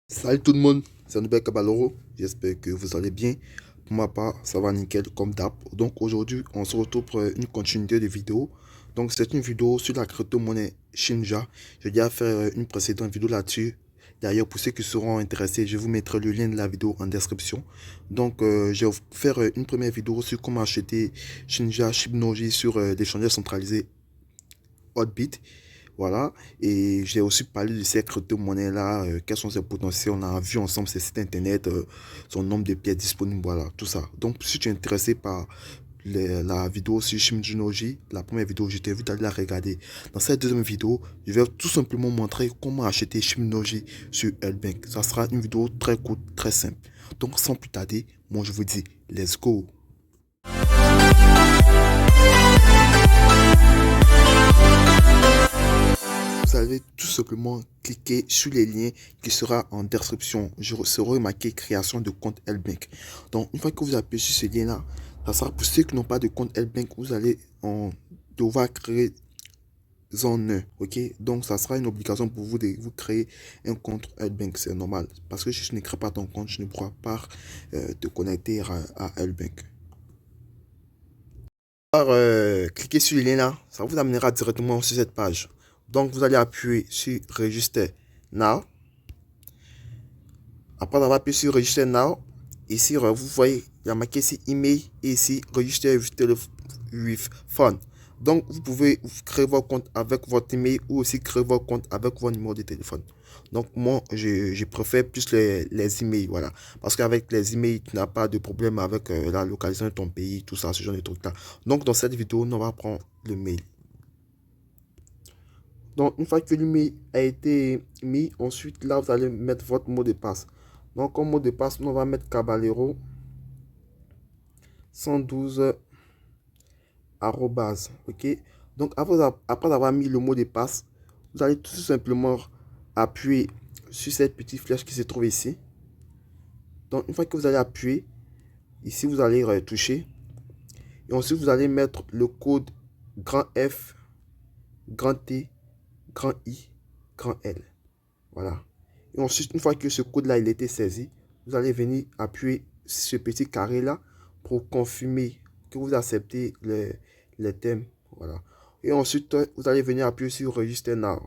Salut tout le monde, c'est Noubel Caballero. J'espère que vous allez bien. Pour ma part, ça va nickel comme d'hab. Donc aujourd'hui, on se retrouve pour une continuité de vidéo. Donc c'est une vidéo sur la crypto-monnaie Shinja. J'ai déjà fait une précédente vidéo là-dessus. D'ailleurs, pour ceux qui seront intéressés, je vous mettrai le lien de la vidéo en description. Donc je vais vous faire une première vidéo sur comment acheter Shinja Shibnoji sur l'échangeur centralisé Hotbit. Voilà, et j'ai aussi parlé de ces crypto-monnaies-là, quels sont ses potentiels, on a vu ensemble ses sites internet, son nombre de pièces disponibles, voilà, tout ça. Donc, si tu es intéressé par la vidéo sur Shimjunoji, la première vidéo, je t'invite à aller la regarder. Dans cette deuxième vidéo, je vais tout simplement montrer comment acheter Shimjunoji sur L-Bank. Ça sera une vidéo très courte, très simple. Donc, sans plus tarder, moi je vous dis, let's go! Vous allez tout simplement cliquer sur les liens qui sera en description. Je serai marqué création de compte L-Bank. Donc, une fois que vous appuyez sur ce lien-là, ça sera pour ceux qui n'ont pas de compte L-Bank, vous allez devoir créer en un. Ok, donc ça sera une obligation pour vous de vous créer un compte L-Bank. C'est normal. Parce que si je ne crée pas ton compte, je ne pourrai pas te connecter à L-Bank. Cliquez sur le lien là, ça vous amènera directement sur cette page. Donc vous allez appuyer sur Register Now. Après avoir appuyé sur Register Now, ici vous voyez, il y a marqué ici Email et ici Register with Phone. Donc vous pouvez créer votre compte avec votre email ou aussi créer votre compte avec votre numéro de téléphone. Donc moi je préfère plus les emails, voilà. Parce qu'avec les emails, tu n'as pas de problème avec la localisation de ton pays, tout ça, ce genre de trucs là. Donc dans cette vidéo, on va prendre le mail. Donc, une fois que l'email a été mis, ensuite, là, vous allez mettre votre mot de passe. Donc, comme mot de passe, on va mettre Caballero 112 arrobase. OK? Donc, après avoir mis le mot de passe, vous allez tout simplement appuyer sur cette petite flèche qui se trouve ici. Donc, une fois que vous allez appuyer, ici, vous allez retoucher. Et ensuite, vous allez mettre le code grand F, grand T, grand I, grand L. Voilà. Et ensuite, une fois que ce code-là il a été saisi, vous allez venir appuyer ce petit carré-là pour confirmer que vous acceptez les thèmes. Voilà. Et ensuite, vous allez venir appuyer sur Register Now.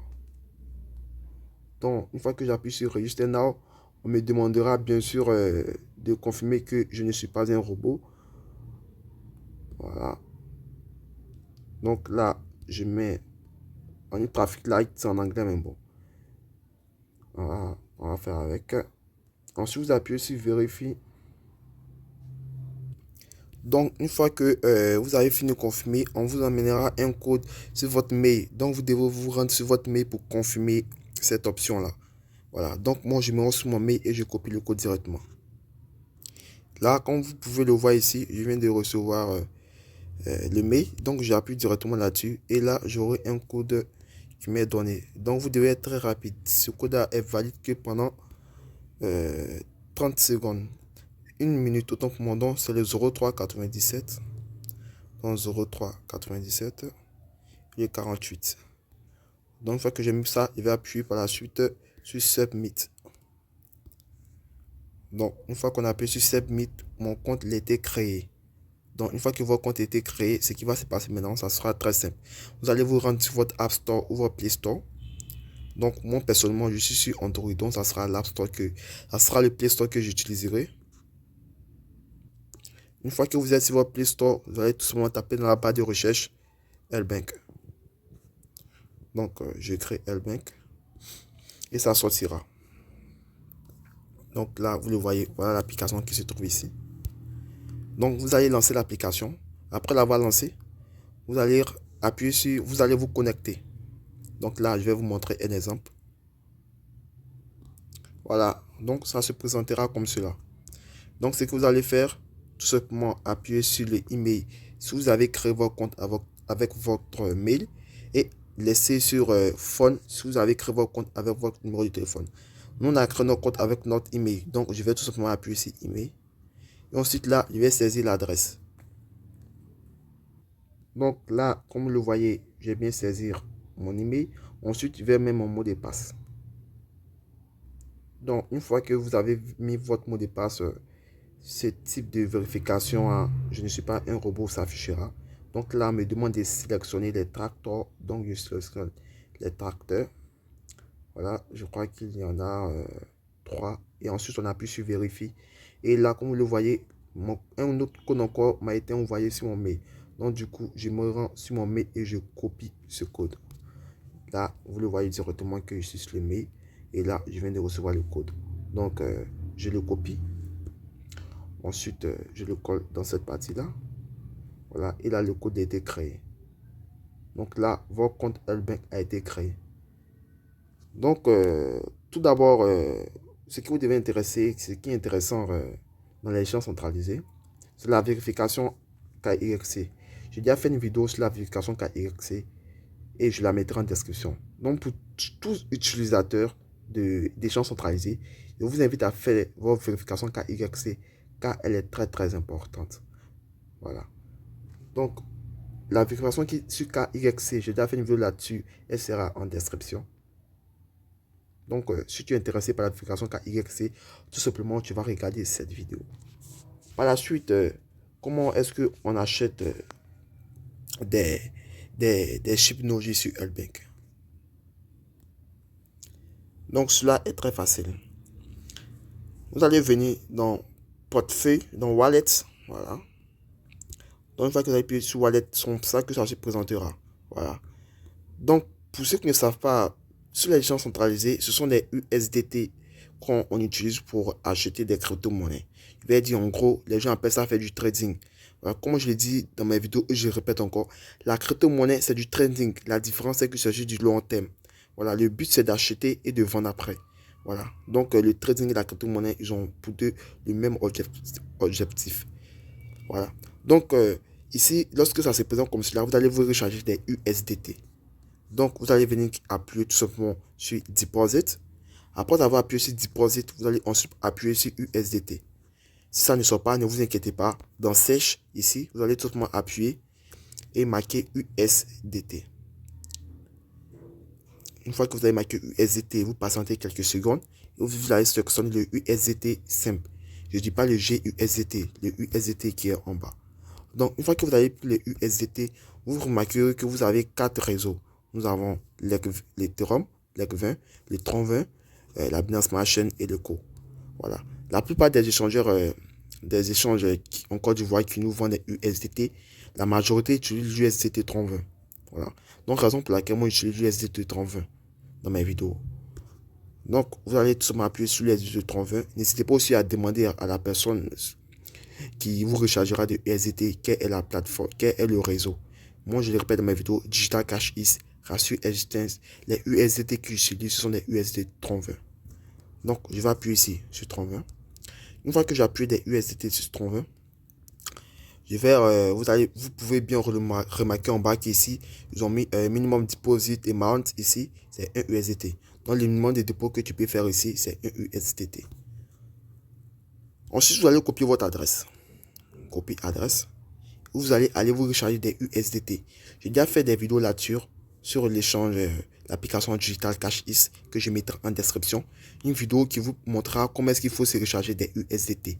Donc, une fois que j'appuie sur Register Now, on me demandera bien sûr de confirmer que je ne suis pas un robot. Voilà. Donc là, je mets en traffic light, c'est en anglais, mais bon. Voilà, on va faire avec. Ensuite, vous appuyez sur Vérifie. Donc, une fois que vous avez fini de confirmer, on vous amènera un code sur votre mail. Donc, vous devez vous rendre sur votre mail pour confirmer cette option-là. Voilà. Donc, moi, je me rends sur mon mail et je copie le code directement. Là, comme vous pouvez le voir ici, je viens de recevoir le mail. Donc, j'appuie directement là-dessus. Et là, j'aurai un code qui m'est donné. Donc, vous devez être très rapide. Ce code-là est valide que pendant 30 secondes. Une minute, autant pour mon don, c'est le 0397. Donc 0397 et 48. Donc une fois que j'ai mis ça, je vais appuyer par la suite sur Submit. Donc une fois qu'on a appuyé sur Submit, mon compte a été créé. Donc une fois que votre compte a été créé, ce qui va se passer maintenant, ça sera très simple. Vous allez vous rendre sur votre App Store ou votre Play Store. Donc moi personnellement, je suis sur Android, donc ça sera l'App Store ça sera le Play Store que j'utiliserai. Une fois que vous êtes sur votre Play Store, vous allez tout simplement taper dans la barre de recherche L-Bank. Donc je crée L-Bank et ça sortira. Donc là, vous le voyez, voilà l'application qui se trouve ici. Donc vous allez lancer l'application. Après l'avoir lancé, vous allez appuyer sur, vous allez vous connecter. Donc là, je vais vous montrer un exemple. Voilà, donc ça se présentera comme cela. Donc ce que vous allez faire, tout simplement appuyer sur le email. Si vous avez créé votre compte avec votre mail et laisser sur phone si vous avez créé votre compte avec votre numéro de téléphone. Nous, on a créé notre compte avec notre email. Donc je vais tout simplement appuyer sur email. Et ensuite là, je vais saisir l'adresse. Donc là, comme vous le voyez, j'ai bien saisir mon email. Ensuite, je vais mettre mon mot de passe. Donc, une fois que vous avez mis votre mot de passe, ce type de vérification, je ne suis pas un robot, s'affichera. Donc là, me demande de sélectionner les tracteurs. Donc, je sélectionne les tracteurs. Voilà, je crois qu'il y en a 3. Et ensuite, on appuie sur vérifier. Et là, comme vous le voyez, un autre code encore m'a été envoyé sur mon mail. Donc, du coup, je me rends sur mon mail et je copie ce code. Là, vous le voyez directement que je suis sur le mail. Et là, je viens de recevoir le code. Donc, je le copie. Ensuite, je le colle dans cette partie-là. Voilà, et là, le code a été créé. Donc là, votre compte L-Bank a été créé. Donc, tout d'abord, ce qui vous devait intéresser, ce qui est intéressant dans les échanges centralisés, c'est la vérification KYC. J'ai déjà fait une vidéo sur la vérification KYC et je la mettrai en description. Donc, pour tous utilisateurs d'échanges centralisés, je vous invite à faire votre vérification KYC car elle est très très importante. Voilà. Donc, la vérification qui sur KYC, j'ai déjà fait une vidéo là-dessus, elle sera en description. Donc, si tu es intéressé par la vérification KYC, tout simplement, tu vas regarder cette vidéo. Par la suite, comment est-ce qu'on achète des chips Noji sur L-Bank? Donc, cela est très facile. Vous allez venir dans portefeuille, dans Wallet, voilà. Donc, une fois que vous avez appuyé sur Wallet, c'est ça que ça se présentera. Voilà. Donc, pour ceux qui ne savent pas, sur les échanges centralisés, ce sont des USDT qu'on utilise pour acheter des crypto-monnaies. Je vais dire en gros, les gens appellent ça faire du trading. Voilà, comme je l'ai dit dans mes vidéos et je répète encore, la crypto-monnaie c'est du trading. La différence c'est qu'il s'agit du long terme. Voilà, le but c'est d'acheter et de vendre après. Voilà, donc le trading et la crypto-monnaie, ils ont pour deux le même objectif. Voilà, donc ici, lorsque ça se présente comme cela, vous allez vous recharger des USDT. Donc, vous allez venir appuyer tout simplement sur Deposit. Après avoir appuyé sur Deposit, vous allez ensuite appuyer sur USDT. Si ça ne sort pas, ne vous inquiétez pas. Dans Sèche, ici, vous allez tout simplement appuyer et marquer USDT. Une fois que vous avez marqué USDT, vous patientez quelques secondes et vous allez sélectionner le USDT simple. Je ne dis pas le GUSDT, le USDT qui est en bas. Donc, une fois que vous avez pris le USDT, vous remarquerez que vous avez 4 réseaux. Nous avons l'Ethereum, l'EC20, le Tron20, la Binance Smart Chain et le Co. Voilà. La plupart des échangeurs, des échanges en Côte d'Ivoire qui nous vendent des USDT, la majorité utilise l'USDT Tron20. Voilà. Donc, raison pour laquelle moi j'utilise l'USDT Tron20 dans mes vidéos. Donc, vous allez tout simplement appuyer sur l'USDT Tron20. N'hésitez pas aussi à demander à la personne qui vous rechargera de USDT quelle est la plateforme, quel est le réseau. Moi, je le répète dans mes vidéos, Digital Cash Is rassure existence. Les USDT que j'utilise, ce sont des USDT Tron20. Donc, je vais appuyer ici sur Tron20. Une fois que j'appuie des USDT sur Tron20, je vais, vous pouvez bien remarquer en bas qu'ici, ils ont mis un minimum deposit amount ici, c'est un USDT. Donc, le minimum de dépôt que tu peux faire ici, c'est un USDT. Ensuite, vous allez copier votre adresse. Copie adresse. Vous allez aller vous recharger des USDT. J'ai déjà fait des vidéos là-dessus sur l'échange, l'application Digital Cash Is que je mettrai en description. Une vidéo qui vous montrera comment est-ce qu'il faut se recharger des USDT.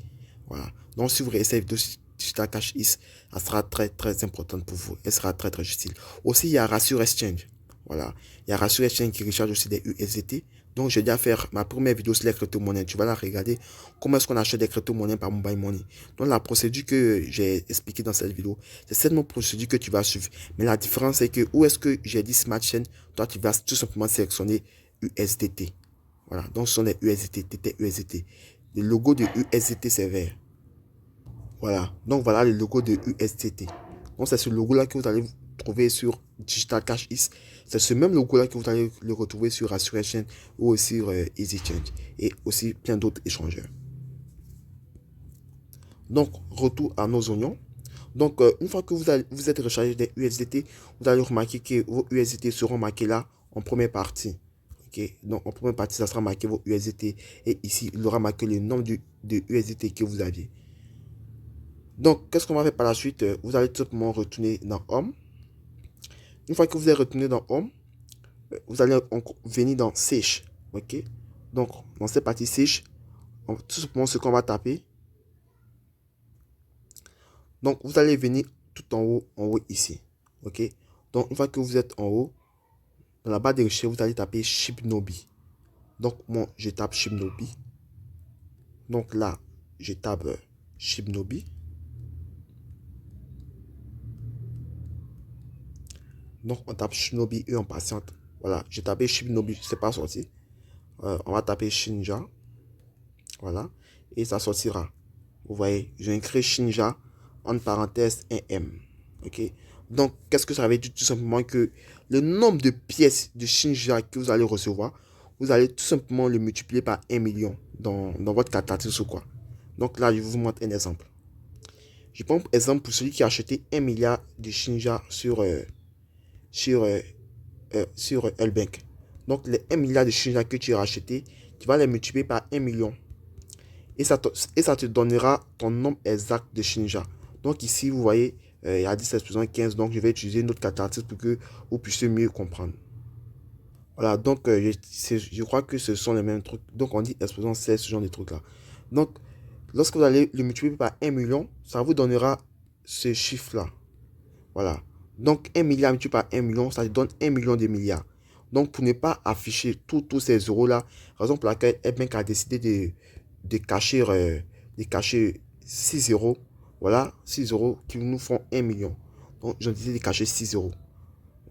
Voilà. Donc si vous regardez cette vidéo Digital Cash Is, elle sera très très importante pour vous. Elle sera très très utile. Aussi, il y a Rassure Exchange. Voilà. Il y a Rassure Exchange qui recharge aussi des USDT. Donc, j'ai déjà fait ma première vidéo sur les crypto-monnaies. Tu vas la regarder. Comment est-ce qu'on achète des crypto-monnaies par Mobile Money. Donc, la procédure que j'ai expliquée dans cette vidéo, c'est cette même procédure que tu vas suivre. Mais la différence, c'est que où est-ce que j'ai dit Smart Chain, toi, tu vas tout simplement sélectionner USDT. Voilà. Donc, ce sont des USDT, TT USDT. Le logo de USDT, c'est vert. Voilà. Donc, voilà le logo de USDT. Donc, c'est ce logo-là que vous allez trouver sur Digital Cash Is. C'est ce même logo-là que vous allez le retrouver sur Assuration ou aussi sur EasyChange et aussi plein d'autres échangeurs. Donc, retour à nos oignons. Donc, une fois que vous êtes rechargé des USDT, vous allez remarquer que vos USDT seront marqués là en première partie. Ok, donc en première partie, ça sera marqué vos USDT et ici, il aura marqué le nombre de USDT que vous aviez. Donc, qu'est-ce qu'on va faire par la suite? Vous allez tout simplement retourner dans Home. Une fois que vous êtes retourné dans Home, vous allez venir dans Sèche. Ok. Donc, dans cette partie sèche, tout simplement ce qu'on va taper. Donc, vous allez venir tout en haut ici. OK? Donc, une fois que vous êtes en haut, dans la barre de recherche, vous allez taper Shibnobi. Donc, moi, je tape Shibnobi. Donc là, je tape Shibnobi. Donc, on tape Shibnobi et on patiente. Voilà, j'ai tapé Shibnobi, c'est pas sorti. On va taper Shinja. Voilà, et ça sortira. Vous voyez, j'ai écrit Shinja, entre parenthèses, un M. OK? Donc, qu'est-ce que ça veut dire? Tout simplement que le nombre de pièces de Shinja que vous allez recevoir, vous allez tout simplement le multiplier par 1 million dans votre calculatrice ou quoi. Donc là, je vous montre un exemple. Je prends exemple pour celui qui a acheté 1 milliard de Shinja sur Elbank. Donc, les 1 milliard de Shinja que tu as acheté, tu vas les multiplier par 1 million. Et ça te donnera ton nombre exact de Shinja. Donc ici, vous voyez, il y a 17,15. Donc, je vais utiliser une autre calculatrice pour que vous puissiez mieux comprendre. Voilà, donc je crois que ce sont les mêmes trucs. Donc, on dit exposant 16, ce genre de trucs-là. Donc, lorsque vous allez le multiplier par 1 million, ça vous donnera ce chiffre-là. Voilà. Donc, 1 milliard multiplié par 1 million, ça te donne 1 million de milliards. Donc, pour ne pas afficher tous ces euros-là, raison pour laquelle Ebank a décidé de cacher 6 euros. Voilà, 6 euros qui nous font 1 million. Donc, j'ai décidé de cacher 6 euros.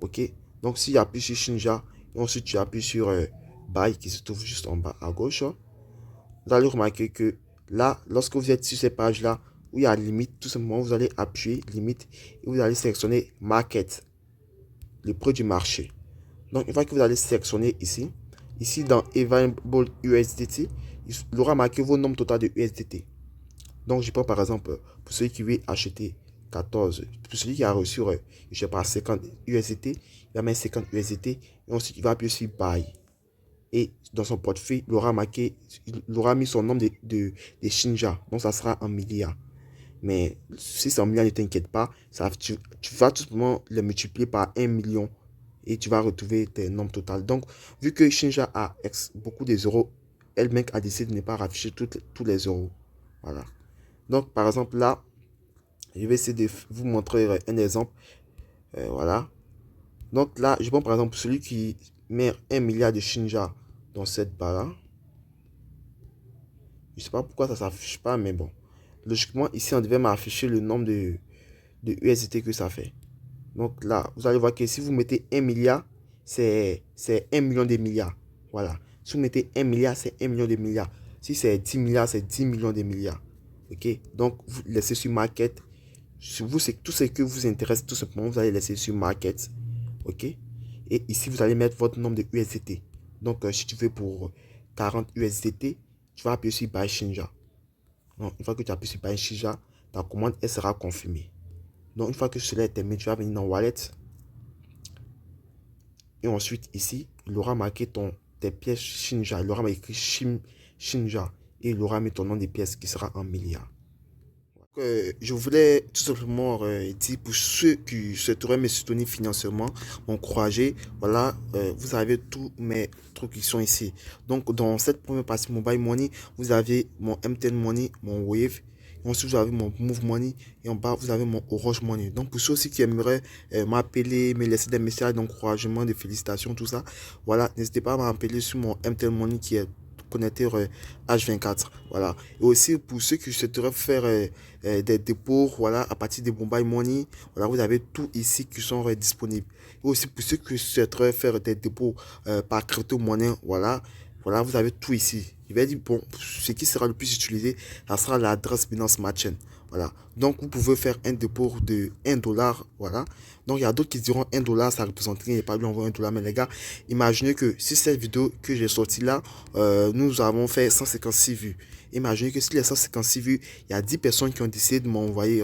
OK? Donc, si tu appuies sur Shinja, et ensuite tu appuies sur Buy qui se trouve juste en bas à gauche, vous allez remarquer que là, lorsque vous êtes sur cette page-là, où il y a limite, tout simplement, vous allez appuyer limite et vous allez sélectionner Market, le prix du marché. Donc, une fois que vous allez sélectionner ici dans Available USDT, il aura marqué vos nombres total de USDT. Donc, je prends par exemple, pour celui qui veut acheter 14, pour celui qui a reçu, je sais pas, 50 USDT, il va mettre 50 USDT et ensuite il va appuyer sur Buy. Et dans son portefeuille, il aura mis son nombre de Shinja. Donc, ça sera en milliards. Mais si c'est en milliards, ne t'inquiète pas. Tu vas tout simplement le multiplier par 1 million et tu vas retrouver tes nombres total. Donc, vu que Shinja a beaucoup de euros, Elbank a décidé de ne pas afficher tous les euros. Voilà. Donc, par exemple, là, je vais essayer de vous montrer un exemple. Voilà. Donc, là, je prends par exemple celui qui met 1 milliard de Shinja dans cette barre-là. Je ne sais pas pourquoi ça ne s'affiche pas, mais bon. Logiquement, ici, on devait m'afficher le nombre de USDT que ça fait. Donc là, vous allez voir que si vous mettez 1 milliard, c'est 1 million de milliards. Voilà. Si vous mettez 1 milliard, c'est 1 million de milliards. Si c'est 10 milliards, c'est 10 millions de milliards. OK? Donc, vous laissez sur Market. Vous, c'est tout ce que vous intéresse, tout simplement, vous allez laisser sur Market. OK? Et ici, vous allez mettre votre nombre de USDT. Donc, si tu veux pour 40 USDT, tu vas appuyer sur Buy Shinja. Donc, une fois que tu appuies sur Buy Shinja, ta commande, elle sera confirmée. Donc, une fois que cela est terminé, tu vas venir dans Wallet. Et ensuite, ici, il aura marqué tes pièces Shinja. Il aura écrit Shinja. Et il aura mis ton nom des pièces qui sera en milliards. Je voulais tout simplement dire pour ceux qui souhaiteraient me soutenir financièrement, m'encourager, voilà, vous avez tous mes trucs qui sont ici. Donc, dans cette première partie Mobile Money, vous avez mon MTN Money, mon Wave. Ensuite, vous avez mon Move Money et en bas, vous avez mon Orange Money. Donc, pour ceux aussi qui aimeraient m'appeler, me laisser des messages d'encouragement, de félicitations, tout ça, voilà, n'hésitez pas à m'appeler sur mon MTN Money qui est connecteur H24. Voilà. Et aussi pour ceux qui souhaiteraient faire des dépôts, voilà, à partir de Mobile Money, voilà, vous avez tout ici qui sont disponibles. Et aussi pour ceux qui souhaiteraient faire des dépôts par crypto-monnaie, voilà, voilà, vous avez tout ici. Je vais dire, bon, ce qui sera le plus utilisé, ça sera l'adresse Binance Smart Chain. Voilà. Donc, vous pouvez faire un dépôt de 1 dollar. Voilà. Donc, il y a d'autres qui diront 1 dollar, ça représente rien. Il n'y a pas lui envoyer 1 dollar. Mais les gars, imaginez que si cette vidéo que j'ai sortie là, nous avons fait 156 vues. Imaginez que si les 156 vues, il y a 10 personnes qui ont décidé de m'envoyer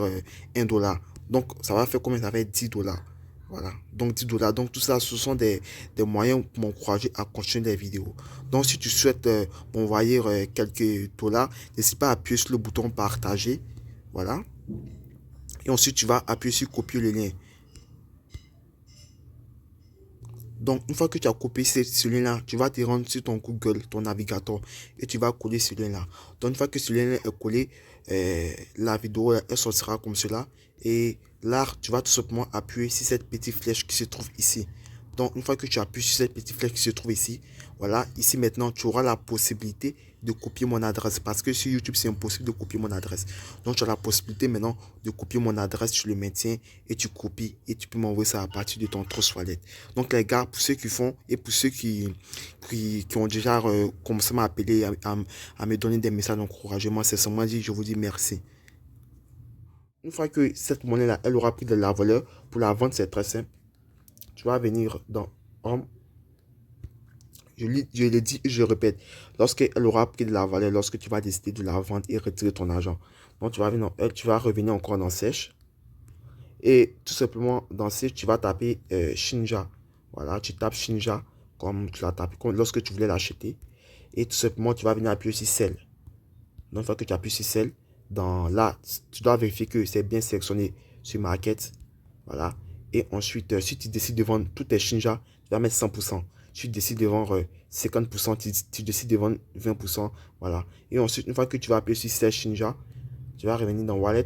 1 dollar. Donc, ça va faire combien? Ça va être 10 dollars. Voilà, donc 10 dollars. Donc tout ça, ce sont des moyens pour m'encourager à continuer les vidéos. Donc si tu souhaites m'envoyer quelques dollars, n'hésite pas à appuyer sur le bouton partager. Voilà. Et ensuite, tu vas appuyer sur copier le lien. Donc, une fois que tu as copié ce lien-là, tu vas te rendre sur ton Google, ton navigateur, et tu vas coller ce lien-là. Donc, une fois que ce lien est collé, la vidéo, elle sortira comme cela. Et là, tu vas tout simplement appuyer sur cette petite flèche qui se trouve ici. Donc, une fois que tu appuies sur cette petite flèche qui se trouve ici, voilà, ici maintenant, tu auras la possibilité de copier mon adresse. Parce que sur YouTube, c'est impossible de copier mon adresse. Donc, tu as la possibilité maintenant de copier mon adresse, tu le maintiens et tu copies. Et tu peux m'envoyer ça à partir de ton Trust Wallet. Donc, les gars, pour ceux qui font et pour ceux qui ont déjà commencé à m'appeler, à me donner des messages d'encouragement, c'est seulement dit, je vous dis merci. Une fois que cette monnaie-là, elle aura pris de la valeur, pour la vente, c'est très simple. Tu vas venir dans Home. Je l'ai dit et je répète. Lorsqu'elle aura pris de la valeur, lorsque tu vas décider de la vendre et retirer ton argent. Donc, tu vas venir dans elle, tu vas revenir encore dans Sèche. Et tout simplement, dans Sèche, tu vas taper Shinja. Voilà, tu tapes Shinja comme tu l'as tapé lorsque tu voulais l'acheter. Et tout simplement, tu vas venir appuyer sur Sell. Donc, une fois que tu appuies sur Sell, dans là, tu dois vérifier que c'est bien sélectionné sur Market. Voilà. Et ensuite, si tu décides de vendre tous tes Shinja, tu vas mettre 100%. Si tu décides de vendre 50%, tu décides de vendre 20%. Voilà. Et ensuite, une fois que tu vas appuyer sur Sell Shinja, tu vas revenir dans Wallet.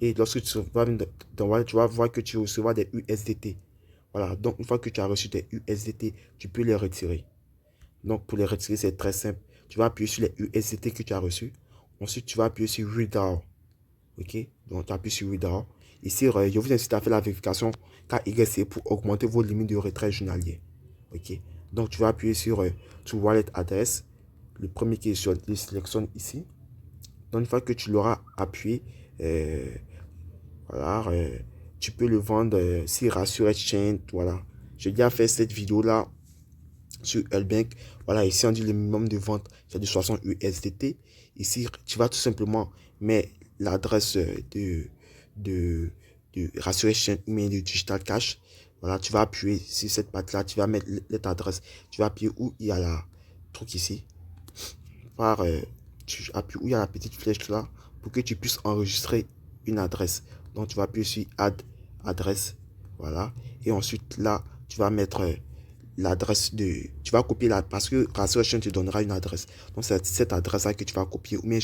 Et lorsque tu vas venir dans Wallet, tu vas voir que tu recevras des USDT. Voilà. Donc, une fois que tu as reçu tes USDT, tu peux les retirer. Donc, pour les retirer, c'est très simple. Tu vas appuyer sur les USDT que tu as reçus. Ensuite, tu vas appuyer sur Withdraw. OK? Donc, tu appuies sur Withdraw. Ici, je vous incite à faire la vérification KYC pour augmenter vos limites de retrait journalier. OK? Donc, tu vas appuyer sur To Wallet Address. Le premier qui est sur, le sélectionne ici. Donc, une fois que tu l'auras appuyé, voilà, tu peux le vendre sur Rassure Exchange. Voilà. J'ai déjà fait cette vidéo-là sur Elbank. Voilà, ici on dit le minimum de vente, c'est de 60 USDT. Ici, tu vas tout simplement mettre l'adresse de, de Restoration Email de Digital Cash. Voilà, tu vas appuyer sur cette partie-là, tu vas mettre cette adresse. Tu vas appuyer où il y a la truc ici. Tu appuies où il y a la petite flèche là pour que tu puisses enregistrer une adresse. Donc, tu vas appuyer sur Add adresse. Voilà. Et ensuite, là, tu vas mettre l'adresse de... Tu vas copier la... Parce que Restoration te donnera une adresse. Donc, c'est cette adresse-là que tu vas copier. Ou bien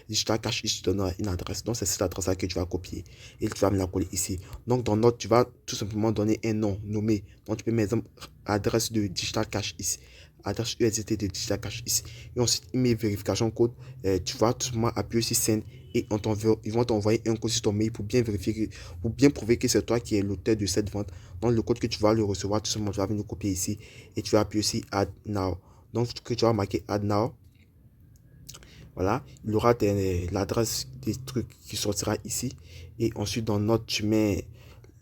Digital Cash te donnera une adresse. Donc, c'est cette adresse-là que tu vas copier. Et tu vas me la coller ici. Donc, dans Note, tu vas tout simplement donner un nom nommé. Donc, tu peux mettre adresse de Digital Cash ici. Adresse USDT de Digital Cash ici. Et ensuite, email vérification code. Tu vas tout simplement appuyer sur Send. Et ils vont t'envoyer un code sur ton mail pour bien vérifier, pour bien prouver que c'est toi qui es l'auteur de cette vente. Donc, le code que tu vas le recevoir, tout simplement, tu vas venir copier ici et tu vas appuyer ici Add Now. Donc, que tu vas marquer Add Now. Voilà, il y aura l'adresse des trucs qui sortira ici. Et ensuite, dans Note, tu mets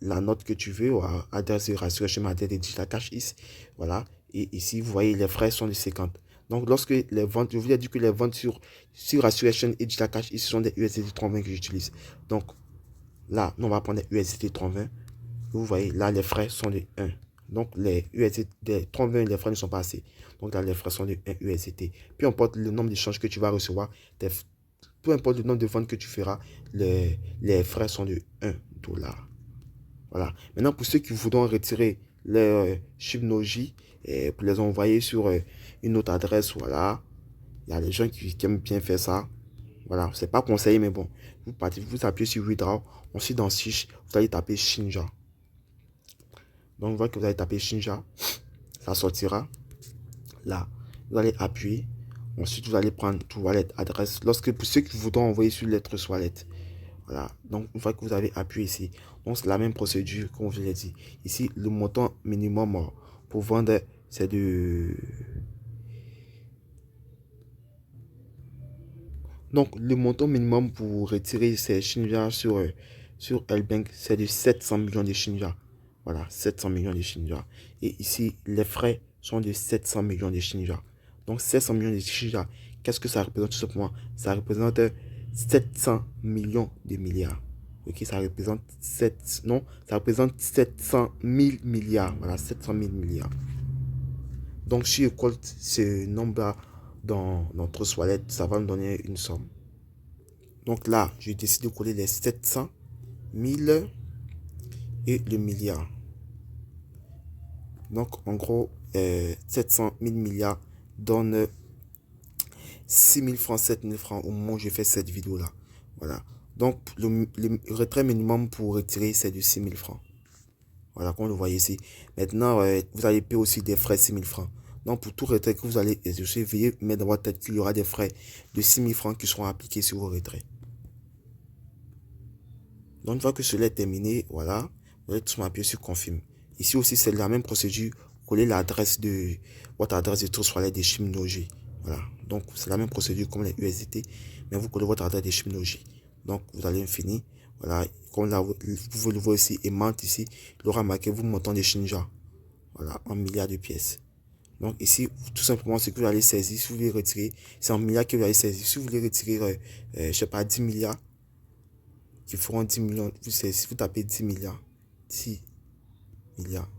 la note que tu veux, ou adresse de Restoration Adresse de Digital Cash ici. Voilà, et ici, vous voyez, les frais sont de 50. Donc, lorsque les ventes, je vous ai dit que les ventes sur Restoration et Digital Cash ici sont des USDT 3020 que j'utilise. Donc, là, nous, on va prendre des USDT 3020. Vous voyez, là, les frais sont de 1. Donc, les USDT, des 3020, les frais ne sont pas assez. Donc, là, les frais sont de 1 USDT. Peu importe le nombre d'échanges que tu vas recevoir, peu importe le nombre de ventes que tu feras, les frais sont de 1 dollar. Voilà. Maintenant, pour ceux qui voudront retirer les Shibnoji et pour les envoyer sur une autre adresse, voilà. Il y a des gens qui aiment bien faire ça. Voilà, c'est pas conseillé, mais bon. Vous appuyez sur Withdraw. Ensuite, dans Switch, vous allez taper Shinja. Donc, vous voyez que vous allez taper Shinja. Ça sortira. Là, vous allez appuyer. Ensuite, vous allez prendre tout wallet adresse. Pour ceux qui voudront envoyer sur lettre wallet. Voilà. Donc, une fois que vous avez appuyé ici, donc c'est la même procédure comme je l'ai dit. Ici, le montant minimum pour vendre, c'est de... Donc, le montant minimum pour retirer ces Shinja sur Elbank, c'est de 700 millions de Shinja. Voilà, 700 millions de Shinja. Et ici, les frais sont de 700 millions de Shinja. Donc, 700 millions de Shinja, qu'est-ce que ça représente tout simplement? Ça représente 700 millions de milliards. Ok, ça représente 700 000 milliards. Voilà, 700 000 milliards. Donc, si je colle ce nombre-là dans notre wallet, ça va me donner une somme. Donc là, je décide de coller les 700 000 et le milliard. Donc, en gros, 700 000 milliards donne 6 000 francs, 7 000 francs au moment où je fais cette vidéo-là. Voilà. Donc, le retrait minimum pour retirer, c'est de 6 000 francs. Voilà, comme vous le voyez ici. Maintenant, vous allez payer aussi des frais de 6 000 francs. Donc, pour tout retrait que vous allez exercer, veuillez mettre dans votre tête qu'il y aura des frais de 6 000 francs qui seront appliqués sur vos retraits. Donc, une fois que cela est terminé, voilà, vous allez tout simplement appuyer sur confirme. Ici aussi, c'est la même procédure. Coller l'adresse de votre adresse de Trust Wallet des Chimnologies. Voilà. Donc, c'est la même procédure comme les USDT, mais vous collez votre adresse des Chimnologies. Donc, vous allez finir. Voilà. Comme là, vous pouvez le voir ici, et monte ici, il aura marqué vous montant des Shinja. Voilà, en milliards de pièces. Donc, ici, tout simplement, ce que vous allez saisir, si vous voulez retirer, c'est en milliards que vous allez saisir. Si vous voulez retirer, je sais pas, 10 milliards, qui feront 10 millions, si vous tapez 10 milliards, 10 milliards,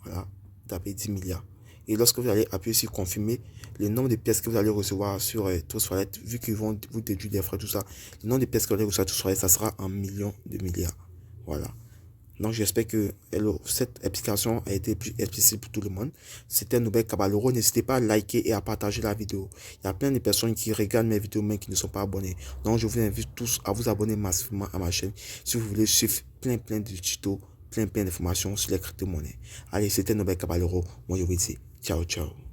voilà, vous tapez 10 milliards. Et lorsque vous allez appuyer sur confirmer, le nombre de pièces que vous allez recevoir sur Trust Wallet, vu qu'ils vont vous déduire des frais, tout ça, le nombre de pièces que vous allez recevoir sur Trust Wallet, ça sera en millions de milliards. Voilà. Donc j'espère que cette explication a été plus explicite pour tout le monde. C'était Noubel Caballero. N'hésitez pas à liker et à partager la vidéo. Il y a plein de personnes qui regardent mes vidéos mais qui ne sont pas abonnés. Donc je vous invite tous à vous abonner massivement à ma chaîne si vous voulez suivre plein de tutos, plein d'informations sur les crypto-monnaies. Allez, c'était Noubel Caballero. Moi je vous dis ciao ciao.